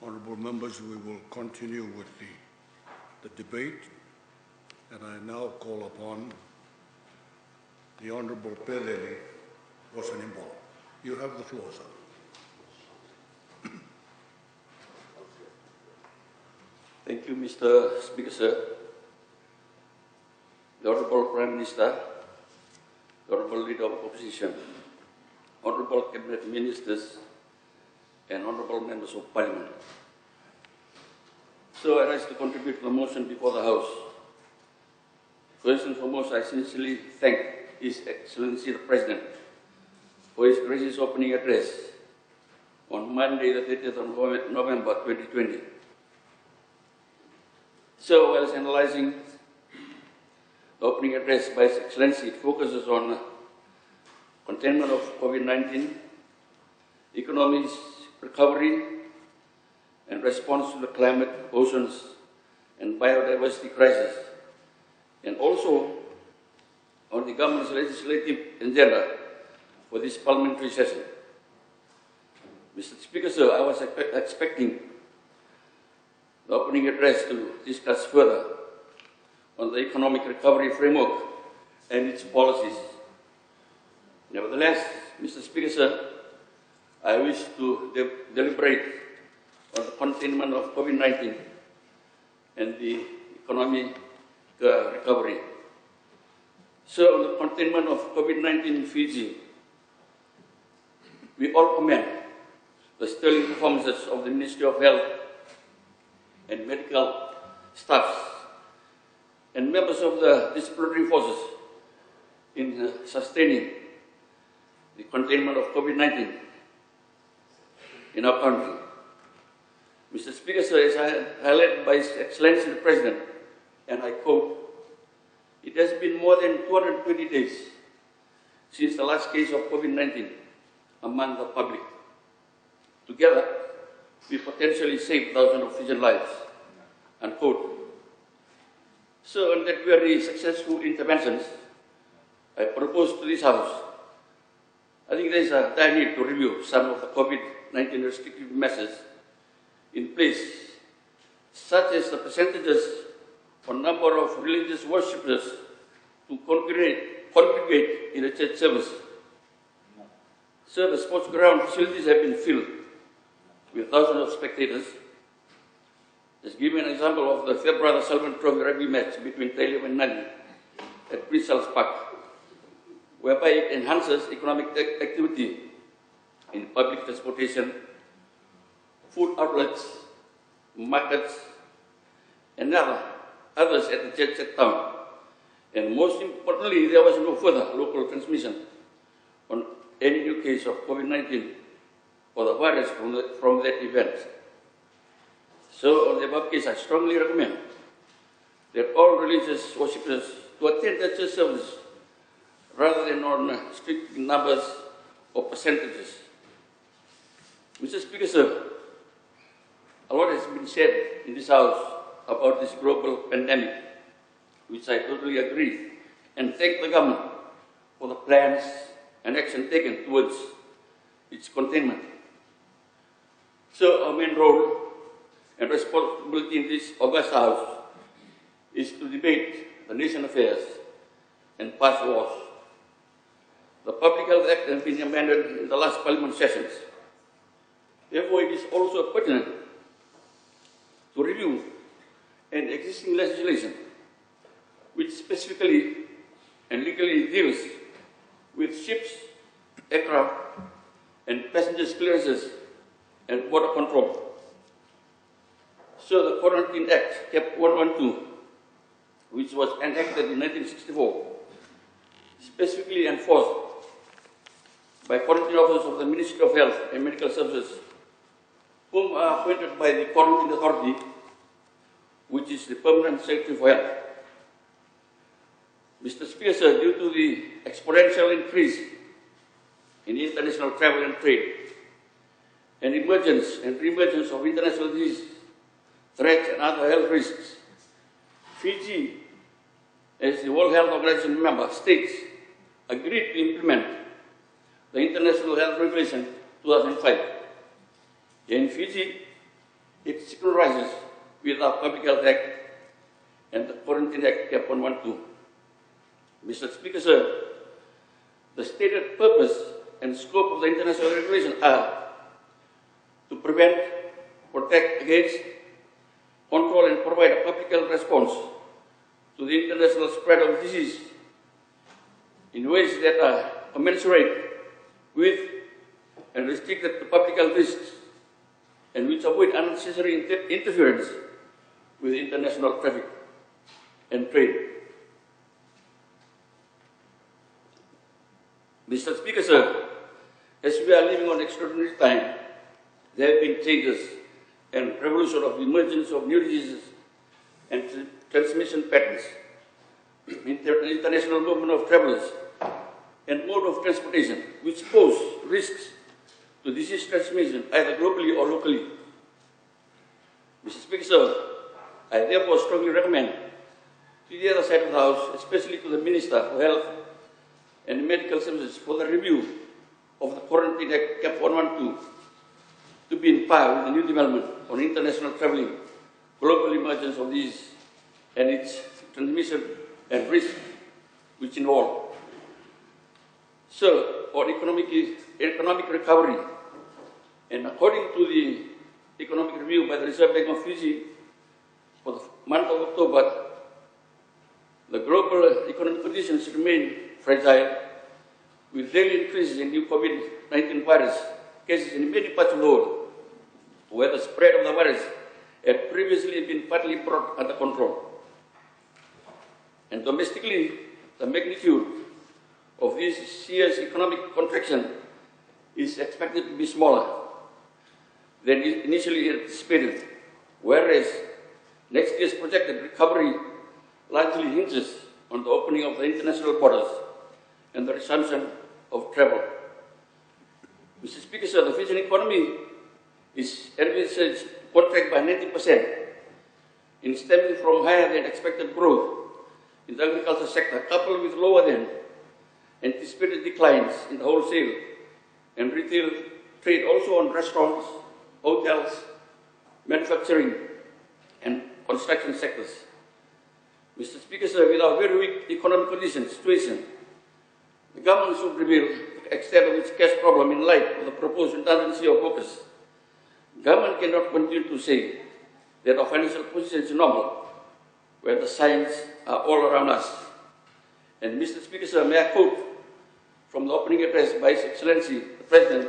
Honourable members, we will continue with the debate, and I now call upon the Honourable Peceli, Vosanibola. You have the floor, sir. Thank you, Mr. Speaker, sir. The Honourable Prime Minister, the Honourable Leader of Opposition, Honourable Cabinet Ministers, and Honourable Members of Parliament. So I rise to contribute to the motion before the House. First and foremost, I sincerely thank His Excellency the President for his gracious opening address on Monday, the 30th of November 2020. So while analyzing the opening address by His Excellency, it focuses on containment of COVID-19, economic recovery, and response to the climate, oceans, and biodiversity crisis, and also on the government's legislative agenda for this parliamentary session. Mr. Speaker, sir, I was expecting the opening address to discuss further on the economic recovery framework and its policies. Nevertheless, Mr. Speaker, sir, I wish to deliberate on the containment of COVID-19 and the economic recovery. So, on the containment of COVID-19 in Fiji, we all commend the sterling performances of the Ministry of Health and medical staffs and members of the disciplinary forces in sustaining the containment of COVID-19 in our country. Mr. Speaker, sir, as highlighted by His Excellency the President, and I quote, "It has been more than 220 days since the last case of COVID-19 among the public. Together, we potentially saved thousands of Fijian lives," unquote. So, on that very successful interventions, I propose to this House, I think there is a dire need to review some of the COVID-19 restrictive measures in place, such as the percentages for number of religious worshippers to congregate in the church service. So the sports ground facilities have been filled with thousands of spectators. Just give me an example of the Fair Brother Salman Trophy rugby match between Thailand and Nadi at Prince Charles Park, whereby it enhances economic activity in public transportation, food outlets, markets, and others at the church town. And most importantly, there was no further local transmission on any new case of COVID-19 or the virus from that event. So on the above case, I strongly recommend that all religious worshippers to attend the church service rather than on strict numbers or percentages. Mr. Speaker, sir, a lot has been said in this House about this global pandemic, which I totally agree, and thank the government for the plans and action taken towards its containment. So our main role and responsibility in this august House is to debate the nation affairs and pass laws. The Public Health Act has been amended in the last Parliament sessions. Therefore, it is also pertinent to review an existing legislation which specifically and legally deals with ships, aircraft, and passengers clearances and border control. So the Quarantine Act, Cap 112, which was enacted in 1964, specifically enforced by quarantine officers of the Ministry of Health and Medical Services, whom are appointed by the Quarantine Authority, which is the Permanent Secretary for Health. Mr. Speaker, sir, due to the exponential increase in international travel and trade, and emergence and re-emergence of international disease, threats and other health risks, Fiji, as the World Health Organization member states, agreed to implement the International Health Regulation 2005. In Fiji, it synchronizes with our Public Health Act and the Quarantine Act Cap 112. Mr. Speaker, sir, the stated purpose and scope of the international regulation are to prevent, protect against, control and provide a public health response to the international spread of disease in ways that are commensurate with and restricted to public health risks and which avoid unnecessary interference with international traffic and trade. Mr. Speaker, sir, as we are living on extraordinary time, there have been changes and revolution of the emergence of new diseases and transmission patterns, international movement of travelers, and mode of transportation, which pose risks to disease transmission either globally or locally. Mr. Speaker, sir, I therefore strongly recommend to the other side of the House, especially to the Minister for Health and Medical Services, for the review of the Quarantine Act Cap 112 to be in par with the new development on international traveling, global emergence of disease and its transmission and risk which involve. So, for economic recovery, and according to the economic review by the Reserve Bank of Fiji for the month of October, the global economic conditions remain fragile, with daily increases in new COVID-19 virus cases in many parts of the world, where the spread of the virus had previously been partly brought under control. And domestically, the magnitude of this year's economic contraction is expected to be smaller than initially anticipated, whereas next year's projected recovery largely hinges on the opening of the international borders and the resumption of travel. Mr. Speaker, sir, the Fijian economy is envisaged to contract by 90% in stemming from higher than expected growth in the agriculture sector, coupled with lower than anticipated declines in the wholesale and retail trade, also on restaurants, hotels, manufacturing, and construction sectors. Mr. Speaker, sir, with our very weak economic condition situation, the government should reveal the extent of its cash problem in light of the proposed redundancy of workers. Government cannot continue to say that our financial position is normal, where the signs are all around us. And Mr. Speaker, sir, may I quote from the opening address by His Excellency, the President,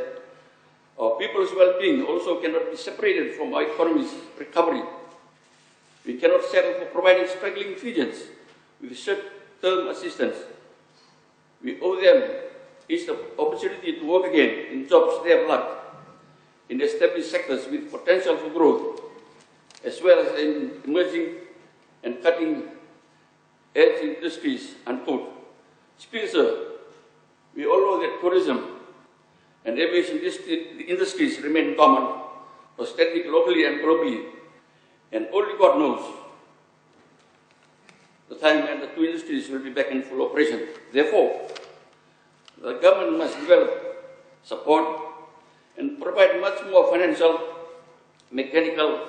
our people's well-being also cannot be separated from our economy's recovery. We cannot settle for providing struggling Fijians with short-term assistance. We owe them each the opportunity to work again in jobs they have lacked, in established sectors with potential for growth, as well as in emerging and cutting-edge industries, unquote. Speaker, sir, we all know that tourism and aviation industries remain dormant or static locally and globally, and only God knows the time when the two industries will be back in full operation. Therefore, the government must develop, support, and provide much more financial, mechanical,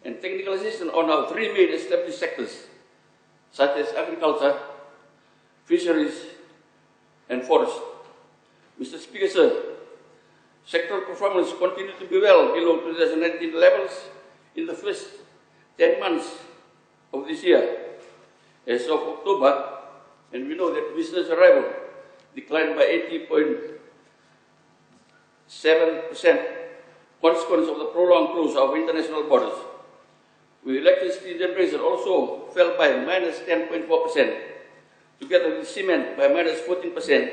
and technical assistance on our three main established sectors, such as agriculture, fisheries, and forest. Mr. Speaker, sir, sectoral performance continued to be well below 2019 levels in the first 10 months of this year. As of October, and we know that business arrival declined by 80.7%, consequence of the prolonged closure of international borders. With electricity generation also fell by minus 10.4%, together with cement by minus 14%,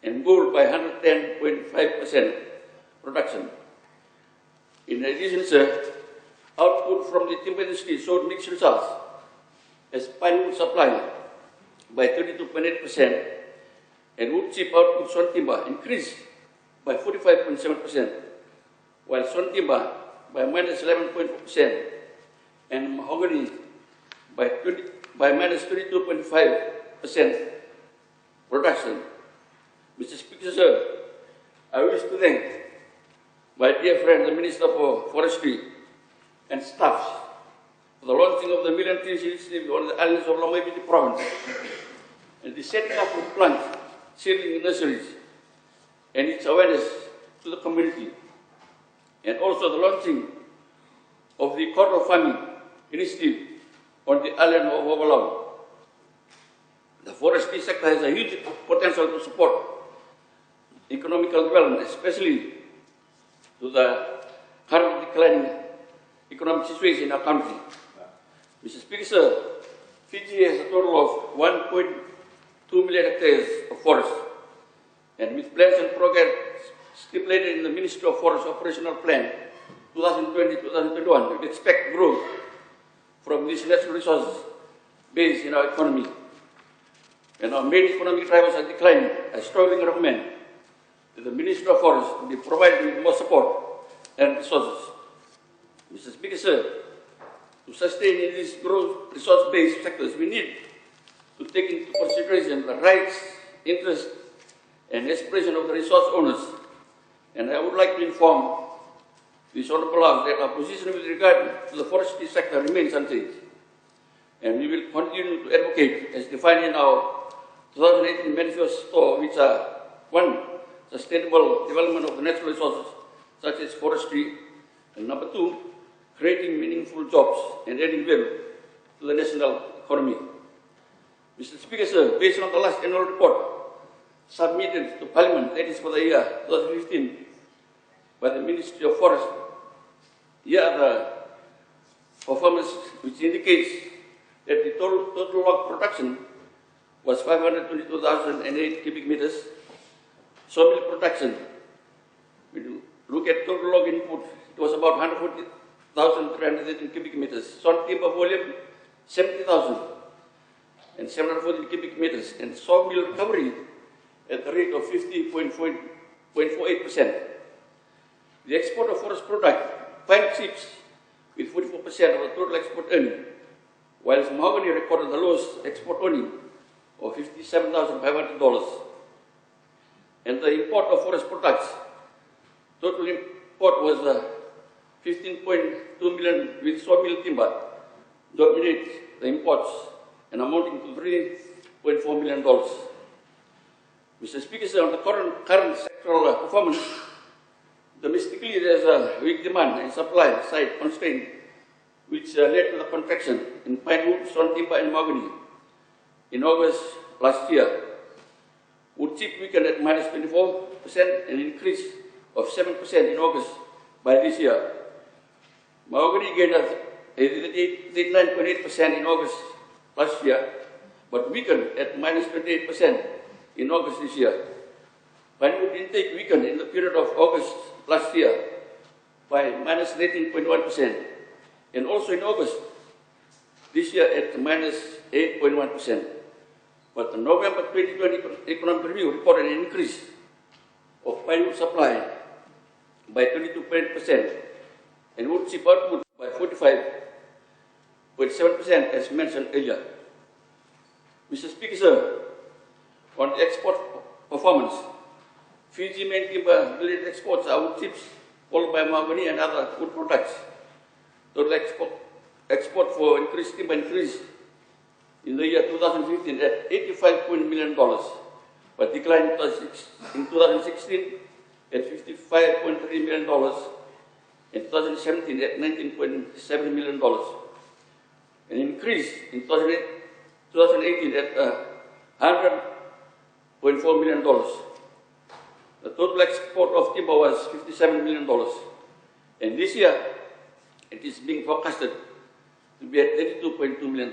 and gold by 110.5% production. In addition, sir, output from the timber industry showed mixed results, as pine wood supply by 32.8% and wood chip output sawn timber increased by 45.7%, while sawn timber by minus 11.4% and mahogany by minus 32.5% production. Mr. Speaker, sir, I wish to thank my dear friend, the Minister for Forestry, and staffs for the launching of the Million Trees Initiative on the islands of Lamabidi province, and the setting up of plant seedling nurseries and its awareness to the community, and also the launching of the coral farming initiative on the island of Overland. The forestry sector has a huge potential to support economical development, especially to the current declining economic situation in our country. Mr. Speaker, sir, Fiji has a total of 1.2 million hectares of forest, and with plans and progress stipulated in the Ministry of Forest Operational Plan 2020-2021, we expect growth from these natural resources based in our economy. And our main economic drivers are declining. I strongly recommend that the Ministry of Forest be provided with more support and resources. Mr. Speaker, sir, to sustain in these growth resource-based sectors, we need to take into consideration the rights, interests, and aspiration of the resource owners. And I would like to inform this Honourable House that our position with regard to the forestry sector remains unchanged. And we will continue to advocate, as defined in our 2018 manifesto, which are 1. Sustainable development of the natural resources, such as forestry, and number 2, creating meaningful jobs and adding value to the national economy. Mr. Speaker, sir, based on the last annual report submitted to Parliament, that is for the year 2015, by the Ministry of Forest, here are the performance which indicates that the total log production was 522,008 cubic meters. Sawmill production, we look at total log input, it was about 140,318 cubic meters. Sawn timber volume, 70,000 and 714 cubic meters. And sawmill recovery at the rate of 50.48%. The export of forest product, pine chips, with 44% of the total export earning, whilst mahogany recorded the lowest export earning of $57,500. And the import of forest products, total import was 15.2 million, with sawmill timber dominate the imports and amounting to $3.4 million. Mr. Speaker, on the current sectoral performance, domestically there is a weak demand and supply side constraint, which led to the contraction in pine wood, sawn timber, and mahogany. In August last year, wood chip weakened at minus 24%, an increase of 7% in August by this year. Mahogany gained at 89.8% in August last year, but weakened at minus 28% in August this year. Pine wood intake weakened in the period of August last year by minus 18.1%, and also in August this year at minus 8.1%. But the November 2020 Economic Review reported an increase of pine wood supply by 22% and wood chip output by 45.7%, as mentioned earlier. Mr. Speaker, sir, on the export performance, Fiji main timber related exports are wood chips, followed by mahogany and other wood products. Total export for increased timber increased in the year 2015 at $85 million, but declined in 2016 at $55.3 million, in 2017 at $19.7 million, an increase in 2018 at $100.4 million. The total export of timber was $57 million, and this year it is being forecasted to be at $32.2 million.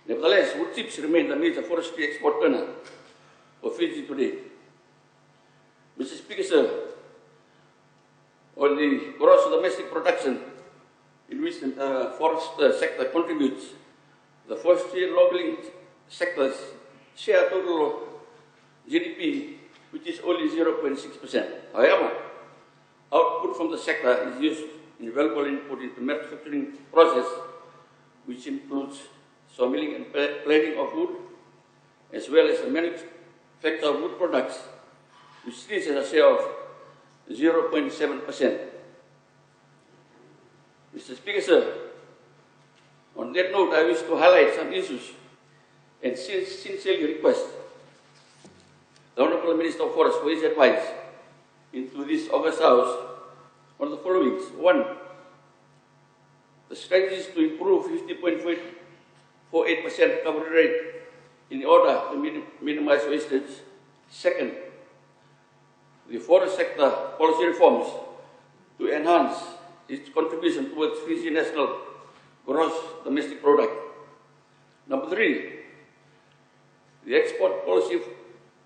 Nevertheless, wood chips remain the major forestry export earner for Fiji today. Mr. Speaker, sir, on the gross domestic production in which the forest sector contributes, the forestry and logging sectors share total GDP, which is only 0.6%. However, output from the sector is used in valuable input into manufacturing process, which includes sawmilling and planing of wood, as well as the manufacture of wood products, which still has a share of 0.7%. Mr. Speaker, sir, on that note, I wish to highlight some issues and sincerely request the Honorable Minister of Forest for his advice into this August House on the following. One, the strategies to improve 50.48% recovery rate in order to minimize wastage. Second, the forest sector policy reforms to enhance its contribution towards Fiji national gross domestic product. Number three, the export policy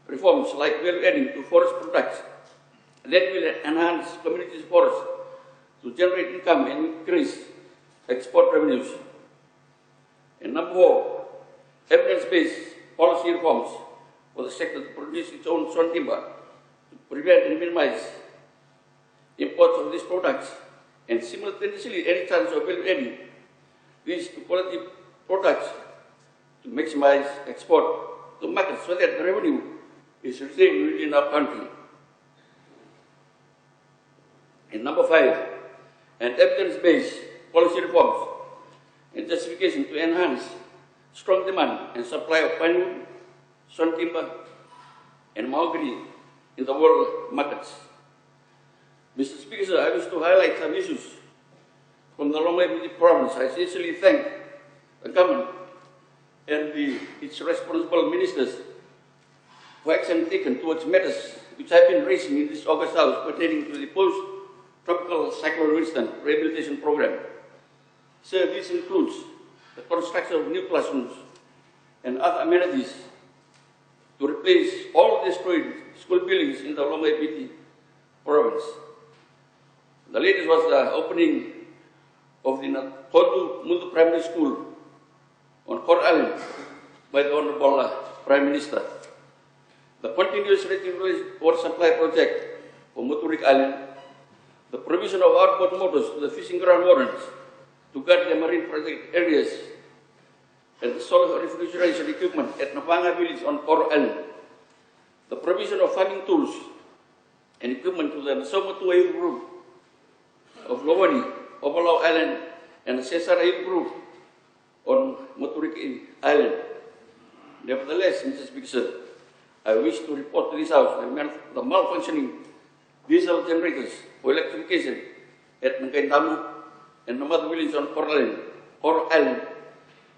reforms like value adding to forest products that will enhance communities' forests to generate income and increase export revenues. And number four, evidence-based policy reforms for the sector to produce its own sawn timber to prevent and minimize imports of these products and simultaneously any chance of value adding these quality products to maximize export to markets so that the revenue is retained within our country. And number five, and evidence-based policy reforms and justification to enhance strong demand and supply of pine wood, sawn timber, and mahogany in the world markets. Mr. Speaker, sir, I wish to highlight some issues from the Lomaipiti province. I sincerely thank the government and its responsible ministers for action taken towards matters which have been raising in this August House pertaining to the post-tropical cyclone Winston rehabilitation program. Sir, this includes the construction of new classrooms and other amenities to replace all destroyed school buildings in the Lomaipiti province. The latest was the opening of the Kotu Mundu Primary School on Coral Island by the Honorable Prime Minister. The continuous rating water supply project for Moturik Island, the provision of outboard motors to the fishing ground wardens to guard the marine protected areas, and the solar refrigeration equipment at Napanga Village on Coral Island, the provision of farming tools and equipment to the Nasomatua Youth Group of Lowani, Obalau Island, and the Cesara Youth Group on Moturik Island. Nevertheless, Mr. Speaker, sir, I wish to report to this House the malfunctioning diesel generators for electrification at Nakaintamu and Namatu Village on Coral Island,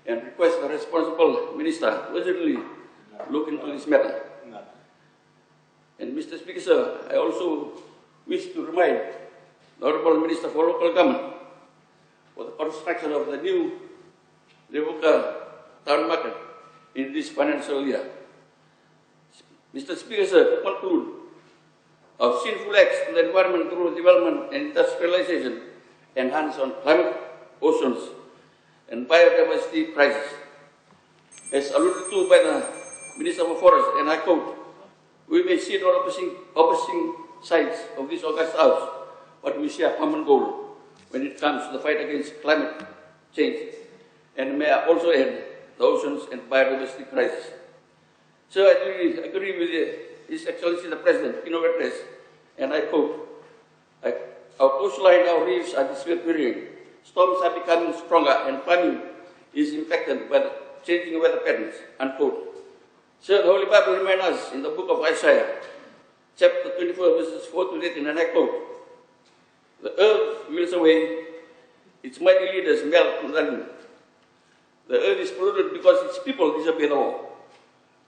and request the responsible minister to urgently look into this matter. And Mr. Speaker, sir, I also wish to remind the Honorable Minister for Local Government for the construction of the new Revoca Town Market in this financial year. Mr. Speaker, sir, to conclude, our sinful acts to the environment through development and industrialization enhance on climate, oceans, and biodiversity crisis. As alluded to by the Minister of Forest, and I quote, we may see the opposing sides of this August House, but we share a common goal when it comes to the fight against climate change, and may I also add the oceans and biodiversity crisis. So I agree with His Excellency the President in our address, and I quote, our coastline, our reefs are disappearing, storms are becoming stronger, and farming is impacted by the changing weather patterns, unquote. So the Holy Bible reminds us in the book of Isaiah, chapter 24, verses 4 to 18, and I quote, the earth wills away, its mighty leaders melt from the land. The earth is polluted because its people disobey the law,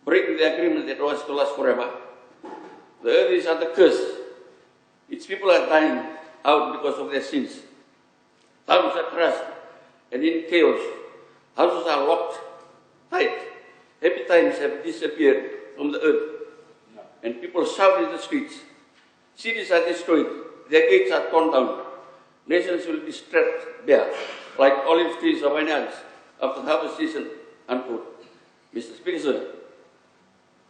breaking the agreement that was to last forever. The earth is under curse. Its people are dying out because of their sins. Towns are crushed and in chaos. Houses are locked tight. Happy times have disappeared from the earth. And people shout in the streets. Cities are destroyed. Their gates are torn down. Nations will be stripped bare, like olive trees or vineyards after the harvest season, unquote. Mr. Speaker, sir,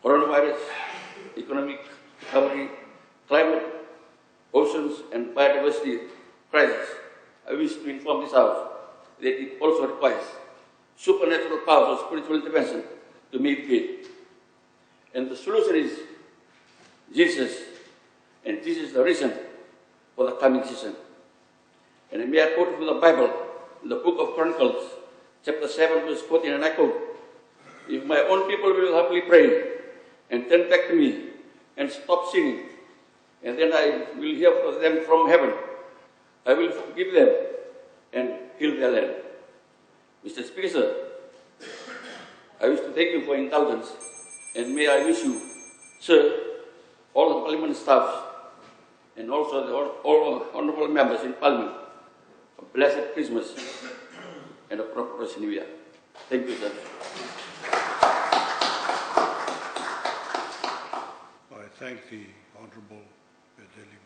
coronavirus, economic recovery, climate, oceans, and biodiversity crisis. I wish to inform this House that it also requires supernatural powers of spiritual intervention to mitigate. And the solution is Jesus, and this is the reason for the coming season. And may I quote from the Bible, in the book of Chronicles, chapter 7, verse 14, and I quote, "If my own people will humbly pray and turn back to me and stop sinning, and then I will hear from them from heaven, I will forgive them and heal their land." Mr. Speaker, sir, I wish to thank you for indulgence, and may I wish you, sir, all the Parliament staffs, and also all honourable members in Parliament, a blessed Christmas and a prosperous New Year. Thank you, sir. I thank the Honourable Peceli.